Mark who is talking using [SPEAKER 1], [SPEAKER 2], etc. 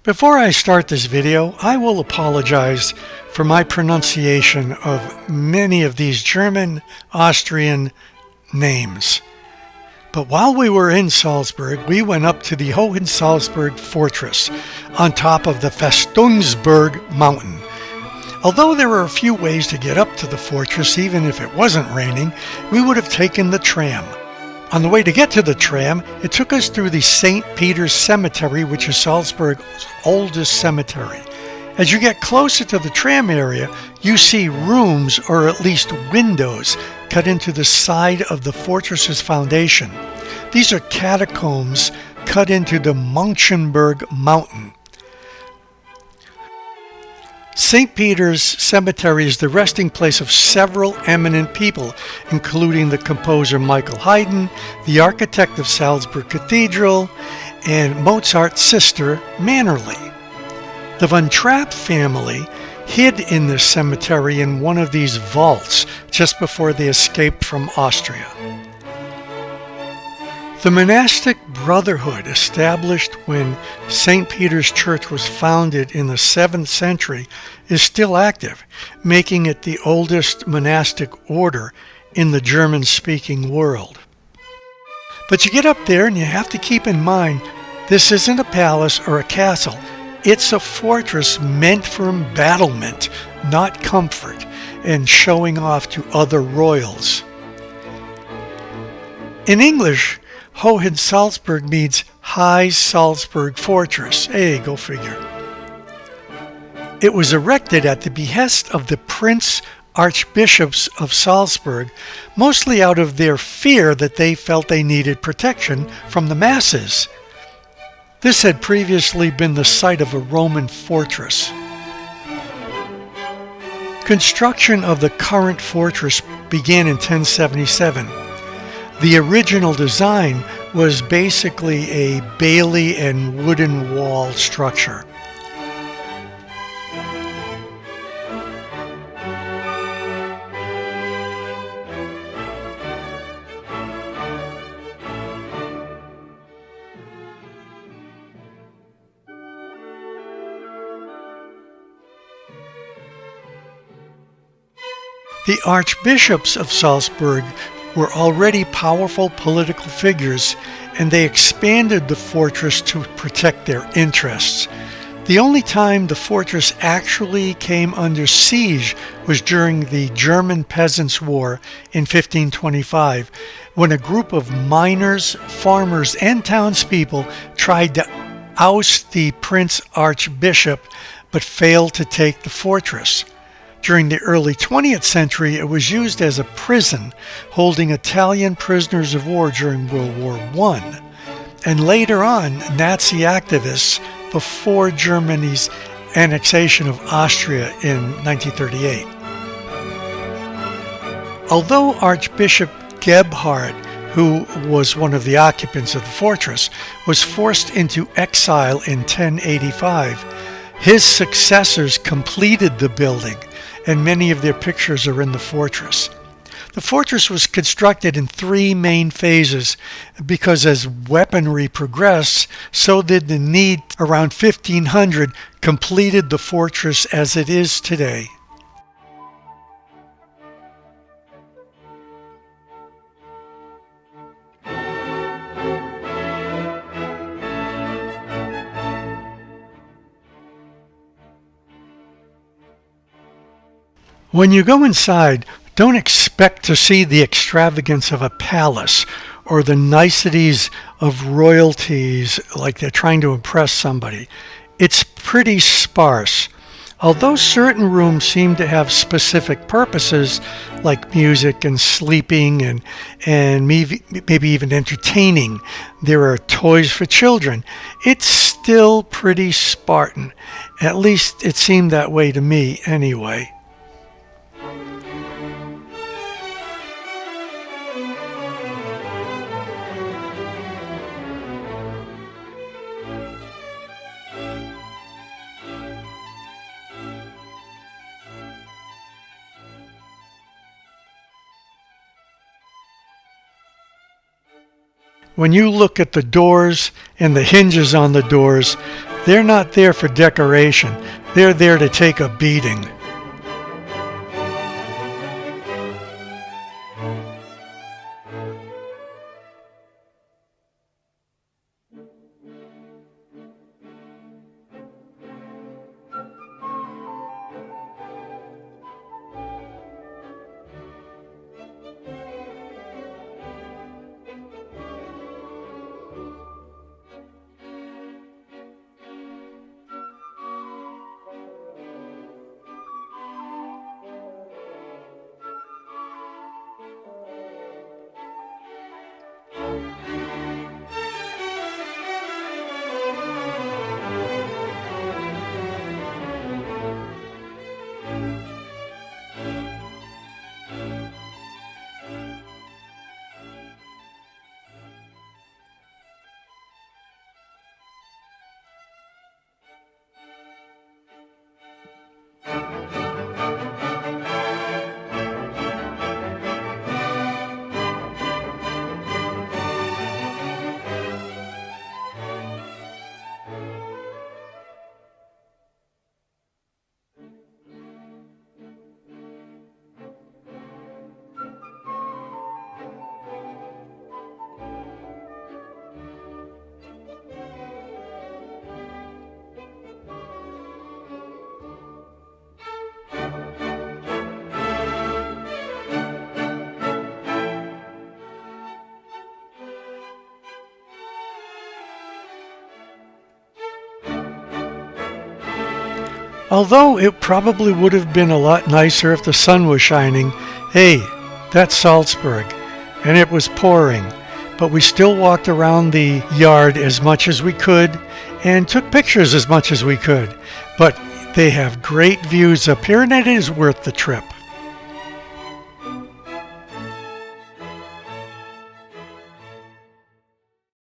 [SPEAKER 1] Before I start this video, I will apologize for my pronunciation of many of these German, Austrian names. But while we were in Salzburg, we went up to the Hohensalzburg fortress on top of the Festungsberg mountain. Although there were a few ways to get up to the fortress, even if it wasn't raining, we would have taken the tram. On the way to get to the tram, it took us through the St. Peter's Cemetery, which is Salzburg's oldest cemetery. As you get closer to the tram area, you see rooms, or at least windows, cut into the side of the fortress's foundation. These are catacombs cut into the Munchenberg mountain. St. Peter's Cemetery is the resting place of several eminent people, including the composer Michael Haydn, the architect of Salzburg Cathedral, and Mozart's sister Mannerly. The Von Trapp family hid in this cemetery in one of these vaults just before they escaped from Austria. The monastic brotherhood, established when St. Peter's Church was founded in the 7th century, is still active, making it the oldest monastic order in the German-speaking world. But you get up there and you have to keep in mind, this isn't a palace or a castle. It's a fortress meant for embattlement, not comfort, and showing off to other royals. In English, Hohensalzburg means High Salzburg Fortress. Hey, go figure. It was erected at the behest of the Prince Archbishops of Salzburg, mostly out of their fear that they felt they needed protection from the masses. This had previously been the site of a Roman fortress. Construction of the current fortress began in 1077. The original design was basically a bailey and wooden wall structure. The archbishops of Salzburg were already powerful political figures, and they expanded the fortress to protect their interests. The only time the fortress actually came under siege was during the German Peasants' War in 1525, when a group of miners, farmers, and townspeople tried to oust the Prince Archbishop but failed to take the fortress. During the early 20th century, it was used as a prison, holding Italian prisoners of war during World War I, and later on, Nazi activists before Germany's annexation of Austria in 1938. Although Archbishop Gebhard, who was one of the occupants of the fortress, was forced into exile in 1085, his successors completed the building, and many of their pictures are in the fortress. The fortress was constructed in 3 main phases because as weaponry progressed, so did the need. Around 1500 completed the fortress as it is today. When you go inside, don't expect to see the extravagance of a palace or the niceties of royalties like they're trying to impress somebody. It's pretty sparse. Although certain rooms seem to have specific purposes like music and sleeping and maybe even entertaining, there are toys for children. It's still pretty Spartan. At least it seemed that way to me anyway. when you look at the doors and the hinges on the doors, they're not there for decoration. They're there to take a beating. Although it probably would have been a lot nicer if the sun was shining, hey, that's Salzburg, and it was pouring. But we still walked around the yard as much as we could and took pictures as much as we could. But they have great views up here, and it is worth the trip.